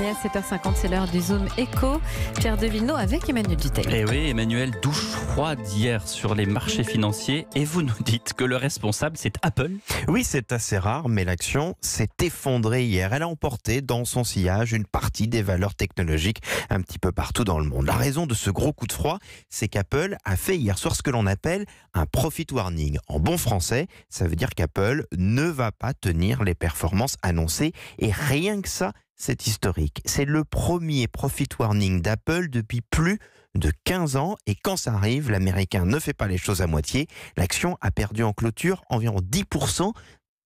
Et à 7h50, c'est l'heure du Zoom Éco. Pierre Devillenot avec Emmanuel Duteil. Et oui, Emmanuel, douche froide hier sur les marchés financiers et vous nous dites que le responsable, c'est Apple. Oui, c'est assez rare, mais l'action s'est effondrée hier. Elle a emporté dans son sillage une partie des valeurs technologiques un petit peu partout dans le monde. La raison de ce gros coup de froid, c'est qu'Apple a fait hier soir ce que l'on appelle un profit warning. En bon français, ça veut dire qu'Apple ne va pas tenir les performances annoncées et rien que ça, c'est historique. C'est le premier profit warning d'Apple depuis plus de 15 ans et quand ça arrive, l'Américain ne fait pas les choses à moitié. L'action a perdu en clôture environ 10%.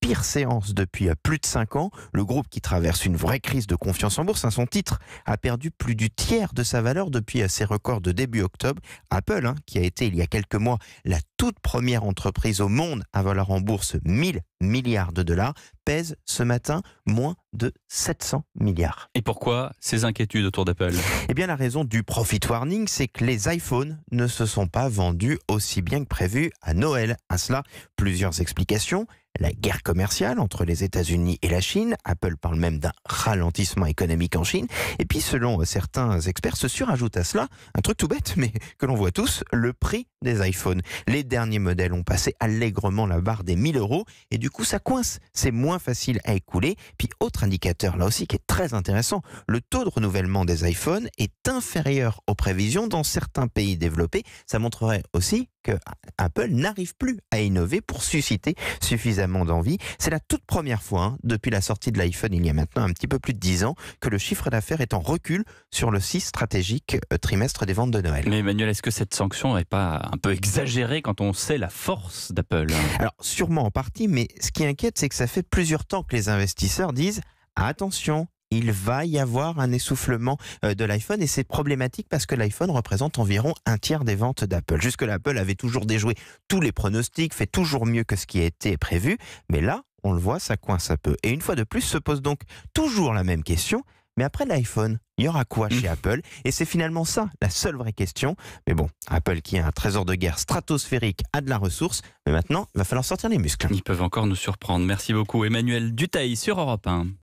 Pire séance depuis plus de 5 ans. Le groupe qui traverse une vraie crise de confiance en bourse, son titre a perdu plus du tiers de sa valeur depuis ses records de début octobre. Apple, qui a été il y a quelques mois la toute première entreprise au monde à valoir en bourse 1000 milliards de dollars, pèse ce matin moins de 700 milliards. Et pourquoi ces inquiétudes autour d'Apple ? Eh bien, la raison du profit warning, c'est que les iPhones ne se sont pas vendus aussi bien que prévu à Noël. À cela, plusieurs explications. La guerre commerciale entre les États-Unis et la Chine. Apple parle même d'un ralentissement économique en Chine. Et puis, selon certains experts, se surajoute à cela un truc tout bête, mais que l'on voit tous, le prix des iPhones. Les derniers modèles ont passé allègrement la barre des 1000 euros et du coup, ça coince. C'est moins facile à écouler. Puis, autre indicateur, là aussi, qui est très intéressant, le taux de renouvellement des iPhones est inférieur aux prévisions dans certains pays développés. Ça montrerait aussi que Apple n'arrive plus à innover pour susciter suffisamment d'envie. C'est la toute première fois, depuis la sortie de l'iPhone il y a maintenant un petit peu plus de 10 ans, que le chiffre d'affaires est en recul sur le 6 stratégique trimestre des ventes de Noël. Mais Emmanuel, est-ce que cette sanction n'est pas un peu exagérée quand on sait la force d'Apple ? Alors sûrement en partie, mais ce qui inquiète, c'est que ça fait plusieurs temps que les investisseurs disent « Attention !» il va y avoir un essoufflement de l'iPhone et c'est problématique parce que l'iPhone représente environ un tiers des ventes d'Apple. Jusque-là, Apple avait toujours déjoué tous les pronostics, fait toujours mieux que ce qui était prévu, mais là, on le voit, ça coince un peu. Et une fois de plus, se pose donc toujours la même question, mais après l'iPhone, il y aura quoi chez Apple ? Et c'est finalement ça, la seule vraie question. Mais bon, Apple qui a un trésor de guerre stratosphérique a de la ressource, mais maintenant, il va falloir sortir les muscles. Ils peuvent encore nous surprendre. Merci beaucoup Emmanuel Duteil sur Europe 1.